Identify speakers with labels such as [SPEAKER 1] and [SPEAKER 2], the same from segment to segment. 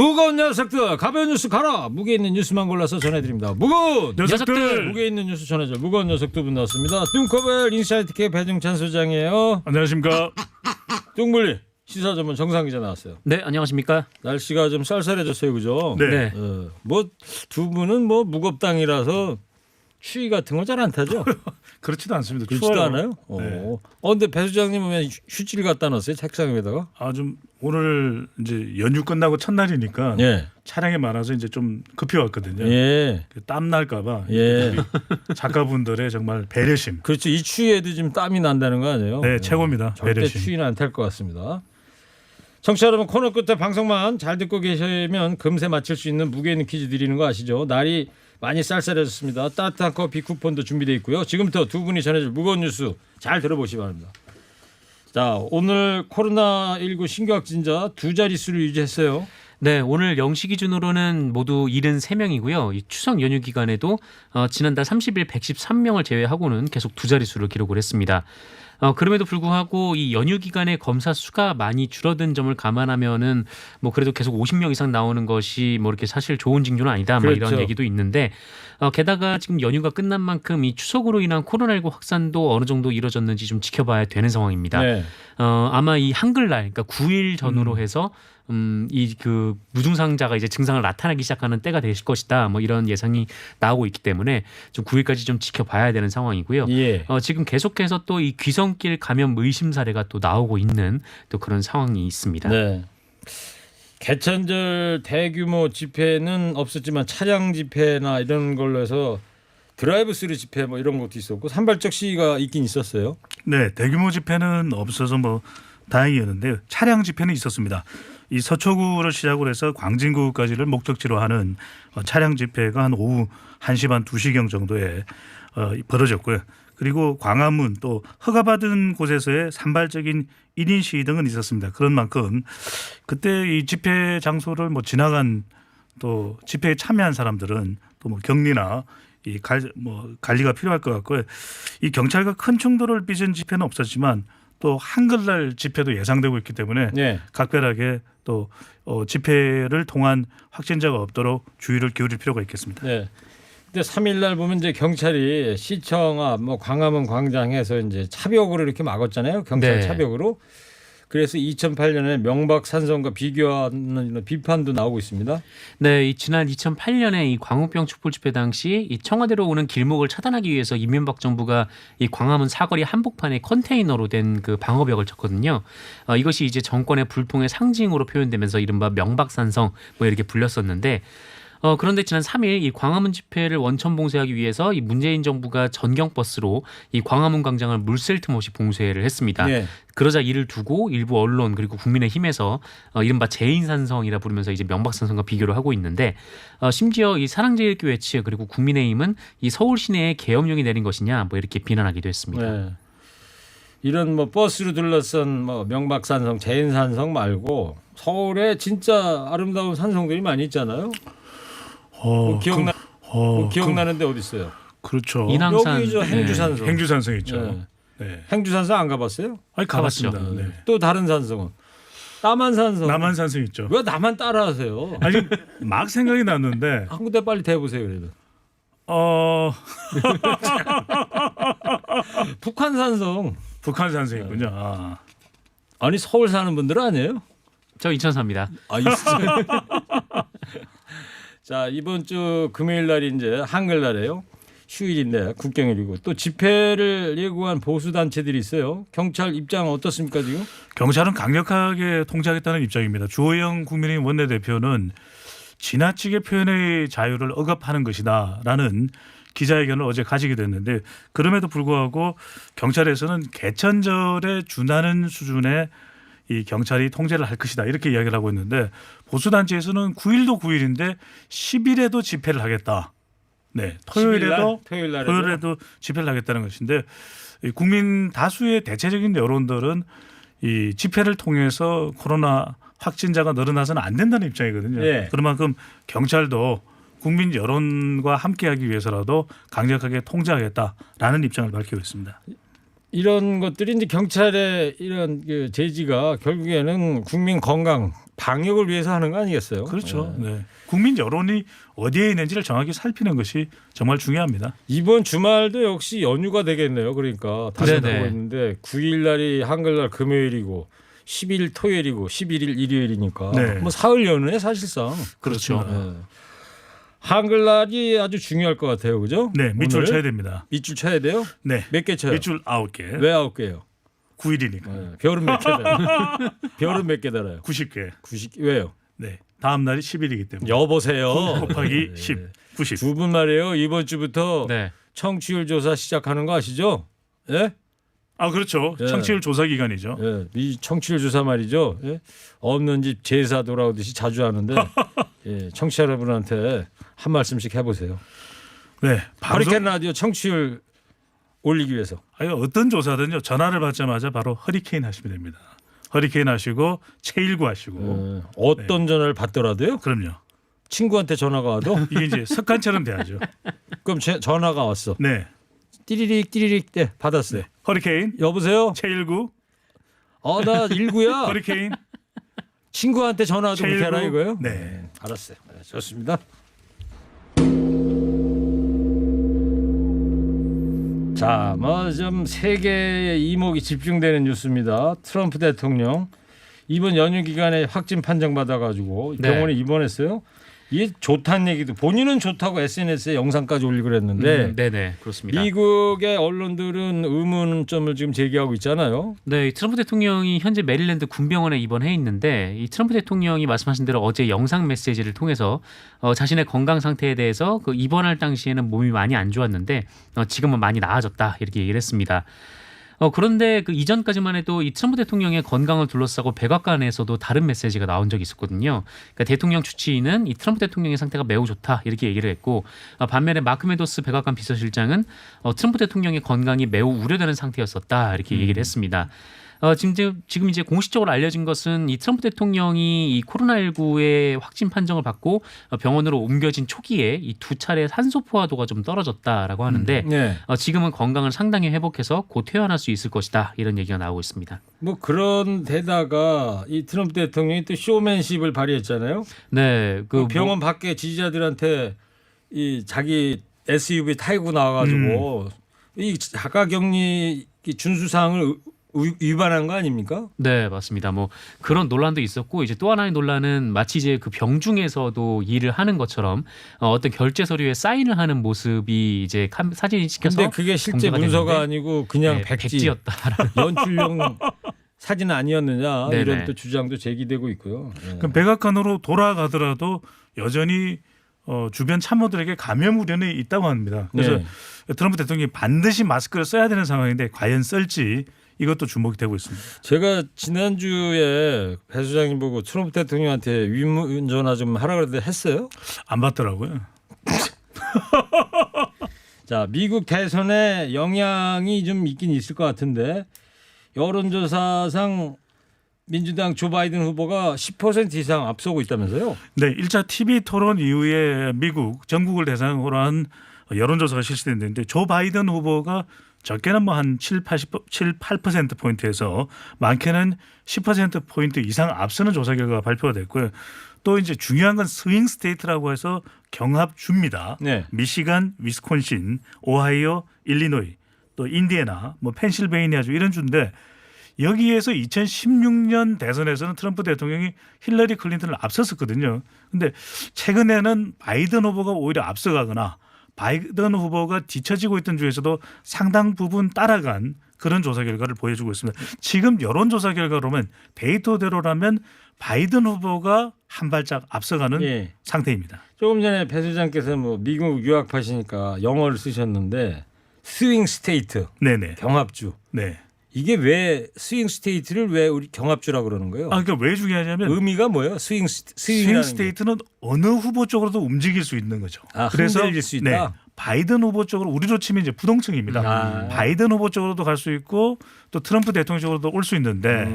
[SPEAKER 1] 무거운 녀석들 가벼운 뉴스 가라. 무게 있는 뉴스만 골라서 전해드립니다. 무거운
[SPEAKER 2] 녀석들.
[SPEAKER 1] 무게 있는 뉴스 전해줘. 무거운 녀석 두 분 나왔습니다. 뚱커벨 인사이트K 배중찬 소장이에요.
[SPEAKER 2] 안녕하십니까.
[SPEAKER 1] 뚱블리 시사 전문 정상 기자 나왔어요.
[SPEAKER 3] 네, 안녕하십니까?
[SPEAKER 1] 날씨가 좀 쌀쌀해졌어요, 그죠?
[SPEAKER 2] 네.
[SPEAKER 1] 뭐 두 분은 뭐 무겁당이라서 추위 같은 거 잘 안 타죠?
[SPEAKER 2] 그렇지도 않습니다.
[SPEAKER 1] 그렇지도
[SPEAKER 2] 추워요.
[SPEAKER 1] 않아요?
[SPEAKER 2] 네.
[SPEAKER 1] 근데 배 소장님은 왜 휴지를 갖다 놨어요? 책상 위에다가?
[SPEAKER 2] 좀 오늘 이제 연휴 끝나고 첫날이니까
[SPEAKER 1] 예.
[SPEAKER 2] 차량이 많아서 이제 좀 급히 왔거든요.
[SPEAKER 1] 예.
[SPEAKER 2] 땀 날까봐
[SPEAKER 1] 예.
[SPEAKER 2] 작가분들의 정말 배려심.
[SPEAKER 1] 그렇죠. 이 추위에도 지금 땀이 난다는 거 아니에요?
[SPEAKER 2] 네, 최고입니다.
[SPEAKER 1] 절대
[SPEAKER 2] 배려심.
[SPEAKER 1] 추위는 안 탈 것 같습니다. 청취자 여러분, 코너 끝에 방송만 잘 듣고 계시면 금세 맞힐 수 있는 무게 있는 퀴즈 드리는 거 아시죠? 날이 많이 쌀쌀해졌습니다. 따뜻한 커피 쿠폰도 준비되어 있고요. 지금부터 두 분이 전해줄 무거운 뉴스 잘 들어보시기 바랍니다. 자, 오늘 코로나19 신규 확진자 두 자릿수를 유지했어요.
[SPEAKER 3] 네, 오늘 0시 기준으로는 모두 73명이고요. 이 추석 연휴 기간에도 지난달 30일 113명을 제외하고는 계속 두 자릿수를 기록을 했습니다. 그럼에도 불구하고 이 연휴 기간에 검사 수가 많이 줄어든 점을 감안하면은 뭐 그래도 계속 50명 이상 나오는 것이 뭐 이렇게 사실 좋은 징조는 아니다. 뭐
[SPEAKER 1] 그렇죠.
[SPEAKER 3] 이런 얘기도 있는데 게다가 지금 연휴가 끝난 만큼 이 추석으로 인한 코로나19 확산도 어느 정도 이뤄졌는지 좀 지켜봐야 되는 상황입니다.
[SPEAKER 1] 네.
[SPEAKER 3] 아마 이 한글날, 그러니까 9일 전후로 해서 이 그 무증상자가 이제 증상을 나타나기 시작하는 때가 될 것이다. 뭐 이런 예상이 나오고 있기 때문에 좀 9일까지 좀 지켜봐야 되는 상황이고요.
[SPEAKER 1] 예.
[SPEAKER 3] 지금 계속해서 또 이 귀성길 감염 의심 사례가 또 나오고 있는 또 그런 상황이 있습니다.
[SPEAKER 1] 네. 개천절 대규모 집회는 없었지만 차량 집회나 이런 걸로 해서 드라이브 스루 집회 뭐 이런 것도 있었고 산발적 시위가 있긴 있었어요.
[SPEAKER 2] 네, 대규모 집회는 없어서 뭐 다행이었는데 차량 집회는 있었습니다. 이 서초구를 시작으로 해서 광진구까지를 목적지로 하는 차량 집회가 한 오후 1시 반 2시경 정도에 벌어졌고요. 그리고 광화문 또 허가받은 곳에서의 산발적인 1인 시위 등은 있었습니다. 그런 만큼 그때 이 집회 장소를 뭐 지나간 또 집회에 참여한 사람들은 또 뭐 격리나 관리가 필요할 것 같고요. 이 경찰과 큰 충돌을 빚은 집회는 없었지만 또 한글날 집회도 예상되고 있기 때문에
[SPEAKER 1] 네.
[SPEAKER 2] 각별하게 또 집회를 통한 확진자가 없도록 주의를 기울일 필요가 있겠습니다.
[SPEAKER 1] 네. 근데 3일날 보면 이제 경찰이 시청 앞 뭐 광화문 광장에서 이제 차벽으로 이렇게 막았잖아요. 경찰
[SPEAKER 3] 네.
[SPEAKER 1] 차벽으로. 그래서 2008년에 명박산성과 비교하는 비판도 나오고 있습니다.
[SPEAKER 3] 네, 이 지난 2008년에 이 광우병 촛불 집회 당시 이 청와대로 오는 길목을 차단하기 위해서 이명박 정부가 이 광화문 사거리 한복판에 컨테이너로 된 그 방어벽을 쳤거든요. 이것이 이제 정권의 불통의 상징으로 표현되면서 이른바 명박산성 뭐 이렇게 불렸었는데. 그런데 지난 3일 이 광화문 집회를 원천 봉쇄하기 위해서 이 문재인 정부가 전경버스로 이 광화문 광장을 물샐 틈 없이 봉쇄를 했습니다.
[SPEAKER 1] 네.
[SPEAKER 3] 그러자 이를 두고 일부 언론 그리고 국민의힘에서 이른바 재인산성이라 부르면서 이제 명박산성과 비교를 하고 있는데 심지어 이 사랑제일교회 측 그리고 국민의힘은 이 서울 시내에 계엄령이 내린 것이냐 뭐 이렇게 비난하기도 했습니다.
[SPEAKER 1] 네. 이런 뭐 버스로 둘러싼 뭐 명박산성, 재인산성 말고 서울에 진짜 아름다운 산성들이 많이 있잖아요. 뭐 기억나는데 어디 있어요?
[SPEAKER 2] 그렇죠.
[SPEAKER 3] 인왕산,
[SPEAKER 1] 여기죠. 행주산성.
[SPEAKER 2] 행주산성 있죠.
[SPEAKER 1] 네.
[SPEAKER 2] 네.
[SPEAKER 1] 행주산성 안 가봤어요?
[SPEAKER 2] 아니 가봤습니다.
[SPEAKER 3] 가봤죠.
[SPEAKER 2] 네.
[SPEAKER 1] 또 다른 산성은 남한산성.
[SPEAKER 2] 남한산성 있죠.
[SPEAKER 1] 왜 나만 따라하세요?
[SPEAKER 2] 아니 막 생각이 났는데
[SPEAKER 1] 한 군데 빨리 대보세요. 그래도 북한산성.
[SPEAKER 2] 북한산성 있군요.
[SPEAKER 1] 아니 서울 사는 분들은 아니에요?
[SPEAKER 3] 저 인천 삽니다.
[SPEAKER 1] 있어요. 자, 이번 주 금요일 날이 이제 한글날이에요. 휴일인데 국경일이고 또 집회를 예고한 보수 단체들이 있어요. 경찰 입장 어떻습니까 지금?
[SPEAKER 2] 경찰은 강력하게 통제하겠다는 입장입니다. 주호영 국민의힘 원내대표는 지나치게 표현의 자유를 억압하는 것이다라는 기자회견을 어제 가지게 됐는데 그럼에도 불구하고 경찰에서는 개천절에 준하는 수준의 이 경찰이 통제를 할 것이다 이렇게 이야기를 하고 있는데 보수단체에서는 9일도 9일인데 10일에도 집회를 하겠다. 네, 토요일에도 집회를 하겠다는 것인데 국민 다수의 대체적인 여론들은 이 집회를 통해서 코로나 확진자가 늘어나서는 안 된다는 입장이거든요.
[SPEAKER 1] 네.
[SPEAKER 2] 그만큼 경찰도 국민 여론과 함께하기 위해서라도 강력하게 통제하겠다라는 입장을 밝히고 있습니다.
[SPEAKER 1] 이런 것들이 이제 경찰의 이런 그 제지가 결국에는 국민 건강 방역을 위해서 하는 거 아니겠어요?
[SPEAKER 2] 그렇죠.
[SPEAKER 1] 네.
[SPEAKER 2] 네. 국민 여론이 어디에 있는지를 정확히 살피는 것이 정말 중요합니다.
[SPEAKER 1] 이번 주말도 역시 연휴가 되겠네요. 그러니까 다시
[SPEAKER 3] 네네.
[SPEAKER 1] 보고 있는데 9일 날이 한글날 금요일이고 10일 토요일이고 11일 일요일이니까
[SPEAKER 2] 네.
[SPEAKER 1] 뭐 사흘 연휴네 사실상.
[SPEAKER 3] 그렇죠.
[SPEAKER 1] 네. 한글날이 아주 중요할 것 같아요, 그죠?
[SPEAKER 2] 네, 밑줄
[SPEAKER 1] 오늘?
[SPEAKER 2] 쳐야 됩니다.
[SPEAKER 1] 밑줄 쳐야 돼요?
[SPEAKER 2] 네,
[SPEAKER 1] 몇 개 쳐요?
[SPEAKER 2] 밑줄 9개,
[SPEAKER 1] 왜 9개요?
[SPEAKER 2] 9일이니까
[SPEAKER 1] 네. 별은 몇 개 달아요? 별은 몇 개 달아요?
[SPEAKER 2] 90개.
[SPEAKER 1] 90. 왜요?
[SPEAKER 2] 네, 다음 날이 10일이기 때문에
[SPEAKER 1] 여보세요.
[SPEAKER 2] 9 곱하기 10, 90.
[SPEAKER 1] 두 분 말이에요. 이번 주부터
[SPEAKER 3] 네.
[SPEAKER 1] 청취율 조사 시작하는 거 아시죠? 예?
[SPEAKER 2] 아 그렇죠.
[SPEAKER 1] 예.
[SPEAKER 2] 청취율 조사 기간이죠.
[SPEAKER 1] 예. 이 청취율 조사 말이죠. 예? 없는 집 제사 돌아오듯이 자주 하는데 예. 청취자 여러분한테 한 말씀씩 해보세요.
[SPEAKER 2] 네, 방송
[SPEAKER 1] 허리케인 라디오 청취율 올리기 위해서.
[SPEAKER 2] 아니, 어떤 조사든요. 전화를 받자마자 바로 허리케인 하시면 됩니다. 허리케인 하시고 체19 하시고
[SPEAKER 1] 어떤 전화를 받더라도요.
[SPEAKER 2] 그럼요.
[SPEAKER 1] 친구한테 전화가 와도
[SPEAKER 2] 이게 이제 습관처럼 돼야죠.
[SPEAKER 1] 그럼 전화가 왔어.
[SPEAKER 2] 네,
[SPEAKER 1] 띠리릭 띠리릭 때 받았어요.
[SPEAKER 2] 허리케인
[SPEAKER 1] 여보세요.
[SPEAKER 2] 체19
[SPEAKER 1] 나 19야.
[SPEAKER 2] 허리케인
[SPEAKER 1] 친구한테 전화 좀
[SPEAKER 2] 체19.
[SPEAKER 1] 해라 이거요?
[SPEAKER 2] 네.
[SPEAKER 1] 알았어요. 네, 좋습니다. 자, 뭐 좀 세계의 이목이 집중되는 뉴스입니다. 트럼프 대통령 이번 연휴 기간에 확진 판정 받아가지고
[SPEAKER 3] 네.
[SPEAKER 1] 병원에 입원했어요. 이게 좋다는 얘기도 본인은 좋다고 SNS에 영상까지 올리고 그랬는데
[SPEAKER 3] 네네 그렇습니다.
[SPEAKER 1] 미국의 언론들은 의문점을 지금 제기하고 있잖아요.
[SPEAKER 3] 네, 이 트럼프 대통령이 현재 메릴랜드 군병원에 입원해 있는데 이 트럼프 대통령이 말씀하신 대로 어제 영상 메시지를 통해서 자신의 건강 상태에 대해서 그 입원할 당시에는 몸이 많이 안 좋았는데 지금은 많이 나아졌다 이렇게 얘기를 했습니다. 그런데 그 이전까지만 해도 이 트럼프 대통령의 건강을 둘러싸고 백악관에서도 다른 메시지가 나온 적이 있었거든요. 그러니까 대통령 주치의는 이 트럼프 대통령의 상태가 매우 좋다 이렇게 얘기를 했고 반면에 마크 메도스 백악관 비서실장은 트럼프 대통령의 건강이 매우 우려되는 상태였었다 이렇게 얘기를 했습니다. 지금 이제 공식적으로 알려진 것은 이 트럼프 대통령이 이 코로나19의 확진 판정을 받고 병원으로 옮겨진 초기에 이 두 차례 산소 포화도가 좀 떨어졌다라고 하는데
[SPEAKER 1] 네.
[SPEAKER 3] 지금은 건강을 상당히 회복해서 곧 퇴원할 수 있을 것이다 이런 얘기가 나오고 있습니다.
[SPEAKER 1] 뭐 그런 데다가 이 트럼프 대통령이 또 쇼맨십을 발휘했잖아요.
[SPEAKER 3] 네,
[SPEAKER 1] 그 병원 밖에 지지자들한테 이 자기 SUV 타고 나와가지고 이 자가격리 준수 사항을 위반한 거 아닙니까?
[SPEAKER 3] 네, 맞습니다. 뭐 그런 논란도 있었고 이제 또 하나의 논란은 마치 이제 그 병중에서도 일을 하는 것처럼 어떤 결제 서류에 사인을 하는 모습이 이제 사진 찍혀서
[SPEAKER 1] 근데 그게 실제
[SPEAKER 3] 공개가
[SPEAKER 1] 문서가
[SPEAKER 3] 됐는데
[SPEAKER 1] 아니고 그냥
[SPEAKER 3] 네,
[SPEAKER 1] 백지
[SPEAKER 3] 백지였다라는
[SPEAKER 1] 연출용 사진 아니었느냐
[SPEAKER 3] 네네.
[SPEAKER 1] 이런 또 주장도 제기되고 있고요. 네.
[SPEAKER 2] 그럼 백악관으로 돌아가더라도 여전히 주변 참모들에게 감염 우려는 있다고 합니다. 그래서
[SPEAKER 1] 네.
[SPEAKER 2] 트럼프 대통령이 반드시 마스크를 써야 되는 상황인데 과연 쓸지 이것도 주목이 되고 있습니다.
[SPEAKER 1] 제가 지난주에 배 소장님 보고 트럼프 대통령한테 위문 전화 좀 하라 그랬는데 했어요?
[SPEAKER 2] 안 받더라고요.
[SPEAKER 1] 자, 미국 대선에 영향이 좀 있긴 있을 것 같은데 여론조사상 민주당 조 바이든 후보가 10% 이상 앞서고 있다면서요?
[SPEAKER 2] 네, 1차 TV 토론 이후에 미국 전국을 대상으로 한 여론조사가 실시됐는데 조 바이든 후보가 적게는 뭐 한 7, 8% 포인트에서 많게는 10% 포인트 이상 앞서는 조사 결과가 발표가 됐고요. 또 이제 중요한 건 스윙 스테이트라고 해서 경합주입니다.
[SPEAKER 1] 네.
[SPEAKER 2] 미시간, 위스콘신, 오하이오, 일리노이, 또 인디애나, 뭐 펜실베이니아주 이런 주인데 여기에서 2016년 대선에서는 트럼프 대통령이 힐러리 클린턴을 앞섰었거든요. 근데 최근에는 바이든 후보가 오히려 앞서가거나 바이든 후보가 뒤처지고 있던 주에서도 상당 부분 따라간 그런 조사 결과를 보여주고 있습니다. 지금 여론조사 결과로는 데이터대로라면 바이든 후보가 한 발짝 앞서가는
[SPEAKER 1] 예.
[SPEAKER 2] 상태입니다.
[SPEAKER 1] 조금 전에 배 소장께서 뭐 미국 유학파시니까 영어를 쓰셨는데 스윙 스테이트
[SPEAKER 2] 네네.
[SPEAKER 1] 경합주
[SPEAKER 2] 네.
[SPEAKER 1] 이게 왜 스윙 스테이트를 왜 우리 경합주라고 그러는 거예요?
[SPEAKER 2] 그러니까 왜 중요하냐면
[SPEAKER 1] 의미가 뭐예요? 스윙
[SPEAKER 2] 스테이트는 어느 후보 쪽으로도 움직일 수 있는 거죠.
[SPEAKER 1] 그래서 흔들릴 수 있다.
[SPEAKER 2] 네, 바이든 후보 쪽으로 우리로 치면 이제 부동층입니다. 바이든 후보 쪽으로도 갈 수 있고 또 트럼프 대통령 쪽으로도 올 수 있는데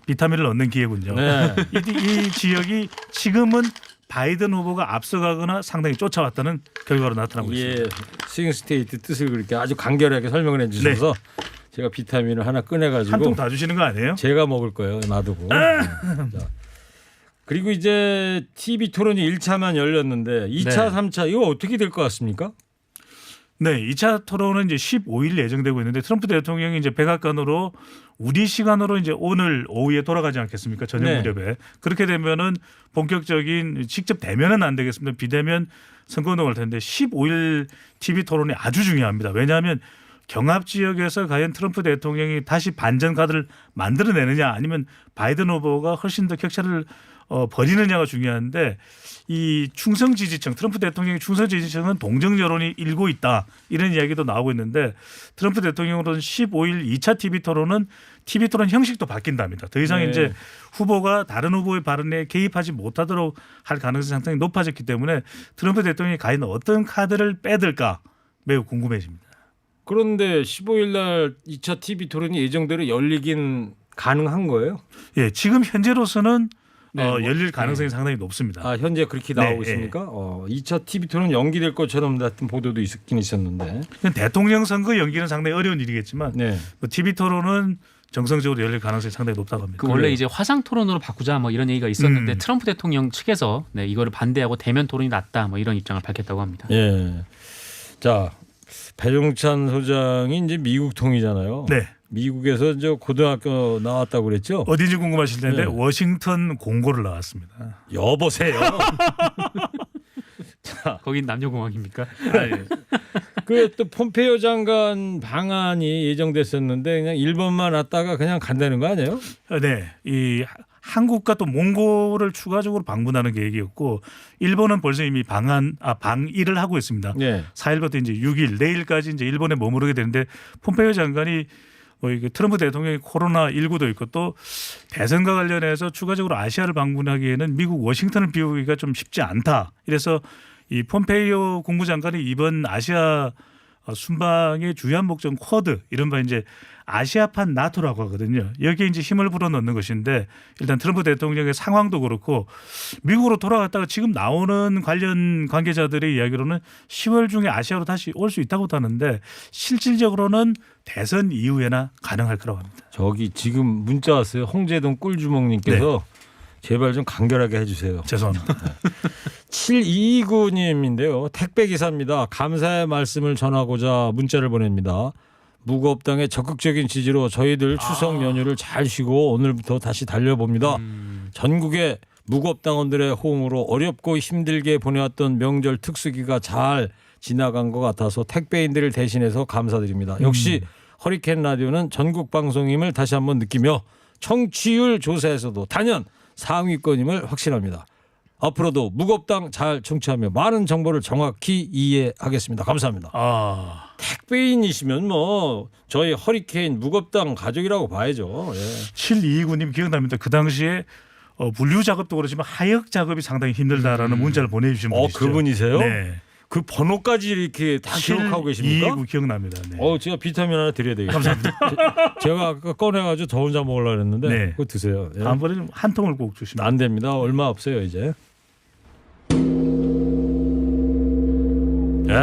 [SPEAKER 2] 비타민을 얻는 기회군요.
[SPEAKER 1] 네.
[SPEAKER 2] 이 지역이 지금은 바이든 후보가 앞서가거나 상당히 쫓아왔다는 결과로 나타나고 있습니다.
[SPEAKER 1] 예, 스윙 스테이트 뜻을 그렇게 아주 간결하게 설명을 해주셔서 제가 비타민을 하나
[SPEAKER 2] 한
[SPEAKER 1] 꺼내가지고
[SPEAKER 2] 통 다 주시는 거 아니에요?
[SPEAKER 1] 제가 먹을 거예요. 놔두고. 자. 그리고 이제 TV 토론이 1차만 열렸는데 2차,
[SPEAKER 3] 네.
[SPEAKER 1] 3차 이거 어떻게 될 것 같습니까?
[SPEAKER 2] 네, 2차 토론은 이제 15일 예정되고 있는데 트럼프 대통령이 이제 백악관으로 우리 시간으로 이제 오늘 오후에 돌아가지 않겠습니까? 저녁
[SPEAKER 1] 네.
[SPEAKER 2] 무렵에. 그렇게 되면은 본격적인 직접 대면은 안 되겠습니다. 비대면 선거운동을 할 텐데 15일 TV 토론이 아주 중요합니다. 왜냐하면 경합 지역에서 과연 트럼프 대통령이 다시 반전 카드를 만들어내느냐 아니면 바이든 후보가 훨씬 더 격차를 벌이느냐가 중요한데 이 충성 지지층 트럼프 대통령의 충성 지지층은 동정 여론이 일고 있다 이런 이야기도 나오고 있는데 트럼프 대통령으로는 15일 2차 TV 토론은 TV 토론 형식도 바뀐답니다. 더 이상
[SPEAKER 1] 네.
[SPEAKER 2] 이제 후보가 다른 후보의 발언에 개입하지 못하도록 할 가능성이 상당히 높아졌기 때문에 트럼프 대통령이 과연 어떤 카드를 빼들까 매우 궁금해집니다.
[SPEAKER 1] 그런데 15일 날 2차 TV 토론이 예정대로 열리긴 가능한 거예요?
[SPEAKER 2] 예, 지금 현재로서는
[SPEAKER 3] 네,
[SPEAKER 2] 열릴 가능성이 상당히 높습니다.
[SPEAKER 1] 아, 현재 그렇게
[SPEAKER 2] 네,
[SPEAKER 1] 나오고 있습니까? 2차 TV 토론 연기될 것처럼 같은 보도도 있긴 있었는데.
[SPEAKER 2] 그냥 대통령 선거 연기는 상당히 어려운 일이겠지만
[SPEAKER 1] 네.
[SPEAKER 2] TV 토론은 정상적으로 열릴 가능성이 상당히 높다고 합니다.
[SPEAKER 3] 그 원래 이제 화상 토론으로 바꾸자 뭐 이런 얘기가 있었는데 트럼프 대통령 측에서 네, 이거를 반대하고 대면 토론이 낫다 뭐 이런 입장을 밝혔다고 합니다.
[SPEAKER 1] 예. 자, 배종찬 소장이 이제 미국 통이잖아요.
[SPEAKER 2] 네.
[SPEAKER 1] 미국에서 이제 고등학교 나왔다고 그랬죠?
[SPEAKER 2] 어딘지 궁금하실 텐데
[SPEAKER 1] 네.
[SPEAKER 2] 워싱턴 공고를 나왔습니다.
[SPEAKER 1] 여보세요.
[SPEAKER 3] 거긴 남녀공학입니까?
[SPEAKER 1] 그 또 폼페이오 장관 방한이 예정됐었는데 그냥 일본만 왔다가 그냥 간다는 거 아니에요?
[SPEAKER 2] 네, 이 한국과 또 몽골을 추가적으로 방문하는 계획이었고 일본은 벌써 이미 방일을 하고 있습니다.
[SPEAKER 1] 네.
[SPEAKER 2] 4일부터 이제 6일 내일까지 이제 일본에 머무르게 되는데 폼페이오 장관이 뭐 이게 트럼프 대통령이 코로나 19도 있고 또 대선과 관련해서 추가적으로 아시아를 방문하기에는 미국 워싱턴을 비우기가 좀 쉽지 않다. 이래서 이 폼페이오 국무장관이 이번 아시아 순방의 주요한 목적 쿼드 이른바 이제 아시아판 나토라고 하거든요. 여기에 이제 힘을 불어넣는 것인데 일단 트럼프 대통령의 상황도 그렇고 미국으로 돌아갔다가 지금 나오는 관련 관계자들의 이야기로는 10월 중에 아시아로 다시 올 수 있다고 하는데 실질적으로는 대선 이후에나 가능할 거라고 합니다.
[SPEAKER 1] 저기 지금 문자 왔어요. 홍재동 꿀주먹님께서 제발 좀 간결하게 해주세요.
[SPEAKER 2] 죄송합니다.
[SPEAKER 1] 7229님인데요. 택배기사입니다. 감사의 말씀을 전하고자 문자를 보냅니다. 무겁당의 적극적인 지지로 저희들 추석 연휴를 잘 쉬고 오늘부터 다시 달려봅니다. 전국의 무겁당원들의 호응으로 어렵고 힘들게 보내왔던 명절 특수기가 잘 지나간 것 같아서 택배인들을 대신해서 감사드립니다. 역시 허리케인 라디오는 전국 방송임을 다시 한번 느끼며 청취율 조사에서도 단연 상위권임을 확신합니다. 앞으로도 무겁당 잘 청취하며 많은 정보를 정확히 이해하겠습니다. 감사합니다. 택배인이시면 뭐 저희 허리케인 무겁당 가족이라고 봐야죠. 예.
[SPEAKER 2] 7229님 기억납니다. 그 당시에 분류 작업도 그렇지만 하역 작업이 상당히 힘들다라는 문자를 보내주신 분이시죠.
[SPEAKER 1] 그분이세요?
[SPEAKER 2] 네.
[SPEAKER 1] 그 번호까지 이렇게 다 기억하고 계십니까?
[SPEAKER 2] 7229 기억납니다. 네.
[SPEAKER 1] 제가 비타민 하나 드려야 되겠어요. 감사합니다. 제가 아까 꺼내가지고 저 혼자 먹으려고 했는데
[SPEAKER 2] 네.
[SPEAKER 1] 그거 드세요. 예.
[SPEAKER 2] 다음번에 좀 한 통을 꼭 주시면
[SPEAKER 1] 안 됩니다. 얼마 없어요 이제. 예.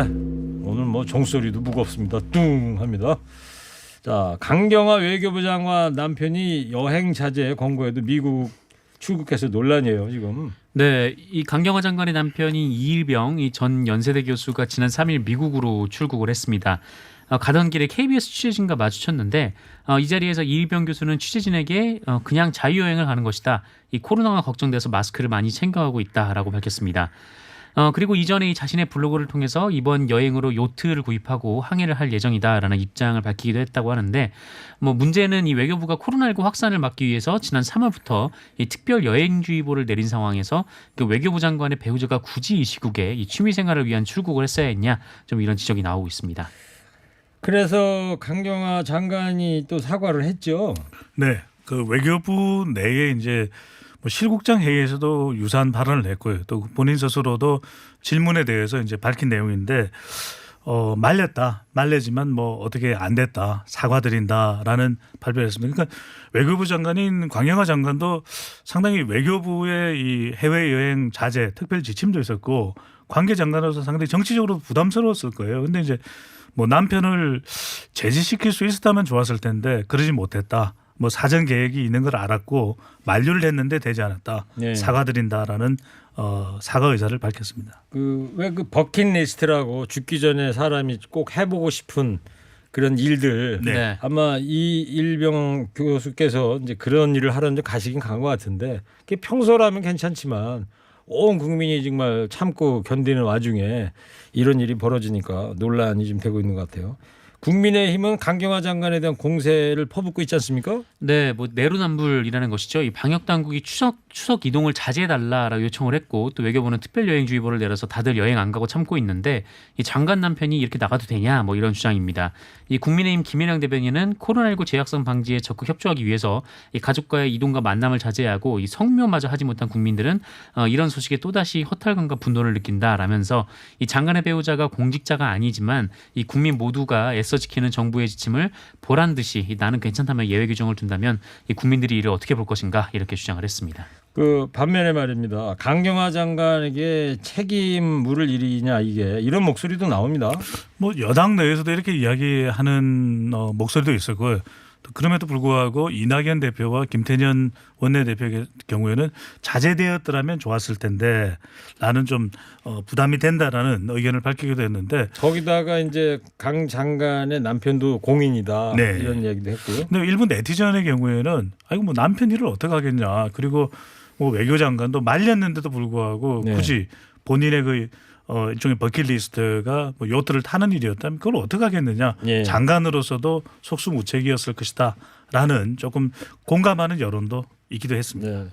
[SPEAKER 1] 오늘 뭐 종소리도 무겁습니다. 뚱 합니다. 자, 강경화 외교부 장관 남편이 여행 자제 권고에도 미국 출국해서 논란이에요 지금.
[SPEAKER 3] 네, 이 강경화 장관의 남편인 이일병 이 전 연세대 교수가 지난 3일 미국으로 출국을 했습니다. 가던 길에 KBS 취재진과 마주쳤는데 이 자리에서 이일병 교수는 취재진에게 그냥 자유여행을 가는 것이다. 이 코로나가 걱정돼서 마스크를 많이 챙겨가고 있다라고 밝혔습니다. 그리고 이전에 이 자신의 블로그를 통해서 이번 여행으로 요트를 구입하고 항해를 할 예정이다라는 입장을 밝히기도 했다고 하는데 뭐 문제는 이 외교부가 코로나19 확산을 막기 위해서 지난 3월부터 이 특별 여행주의보를 내린 상황에서 그 외교부 장관의 배우자가 굳이 이 시국에 이 취미생활을 위한 출국을 했어야 했냐 좀 이런 지적이 나오고 있습니다.
[SPEAKER 1] 그래서 강경화 장관이 또 사과를 했죠.
[SPEAKER 2] 네, 그 외교부 내에 이제 뭐 실국장 회의에서도 유사한 발언을 했고요. 또 본인 스스로도 질문에 대해서 이제 밝힌 내용인데 말렸지만 뭐 어떻게 안 됐다 사과드린다라는 발표를 했습니다. 그러니까 외교부 장관인 강경화 장관도 상당히 외교부의 이 해외 여행 자제 특별 지침도 있었고 관계 장관으로서 상당히 정치적으로 부담스러웠을 거예요. 근데 이제 뭐 남편을 제지시킬 수 있었다면 좋았을 텐데 그러지 못했다. 뭐 사전 계획이 있는 걸 알았고 만류를 했는데 되지 않았다.
[SPEAKER 1] 네.
[SPEAKER 2] 사과드린다라는 사과 의사를 밝혔습니다.
[SPEAKER 1] 왜 그 버킷리스트라고 죽기 전에 사람이 꼭 해보고 싶은 그런 일들.
[SPEAKER 2] 네.
[SPEAKER 1] 아마 이 일병 교수께서 이제 그런 일을 하러 가시긴 간 것 같은데 그게 평소라면 괜찮지만 온 국민이 정말 참고 견디는 와중에 이런 일이 벌어지니까 논란이 좀 되고 있는 것 같아요. 국민의힘은 강경화 장관에 대한 공세를 퍼붓고 있지 않습니까?
[SPEAKER 3] 네, 뭐 내로남불이라는 것이죠. 이 방역 당국이 추석 이동을 자제해달라라고 요청을 했고 또 외교부는 특별 여행주의보를 내려서 다들 여행 안 가고 참고 있는데 이 장관 남편이 이렇게 나가도 되냐 뭐 이런 주장입니다. 이 국민의힘 김혜량 대변인은 코로나19 재확산 방지에 적극 협조하기 위해서 이 가족과의 이동과 만남을 자제하고 이 성묘마저 하지 못한 국민들은 이런 소식에 또다시 허탈감과 분노를 느낀다라면서 이 장관의 배우자가 공직자가 아니지만 이 국민 모두가 애써 지키는 정부의 지침을 보란 듯이 나는 괜찮다면 예외 규정을 둔다면 이 국민들이 이를 어떻게 볼 것인가 이렇게 주장을 했습니다.
[SPEAKER 1] 그 반면에 말입니다. 강경화 장관에게 책임 물을 일이냐 이게 이런 목소리도 나옵니다.
[SPEAKER 2] 뭐 여당 내에서도 이렇게 이야기하는 목소리도 있을 거예요. 그럼에도 불구하고 이낙연 대표와 김태년 원내대표의 경우에는 자제되었더라면 좋았을 텐데 나는 좀 부담이 된다라는 의견을 밝히기도 했는데
[SPEAKER 1] 거기다가 이제 강 장관의 남편도 공인이다
[SPEAKER 2] 네.
[SPEAKER 1] 이런 얘기도 했고요.
[SPEAKER 2] 근데 일부 네티즌의 경우에는 아이고 뭐 남편 일을 어떻게 하겠냐. 그리고 뭐 외교장관도 말렸는데도 불구하고
[SPEAKER 1] 네.
[SPEAKER 2] 굳이 본인의 그 일종의 버킷리스트가 뭐 요트를 타는 일이었다면 그걸 어떻게 하겠느냐.
[SPEAKER 1] 예.
[SPEAKER 2] 장관으로서도 속수무책이었을 것이다라는 조금 공감하는 여론도 있기도 했습니다.
[SPEAKER 1] 네.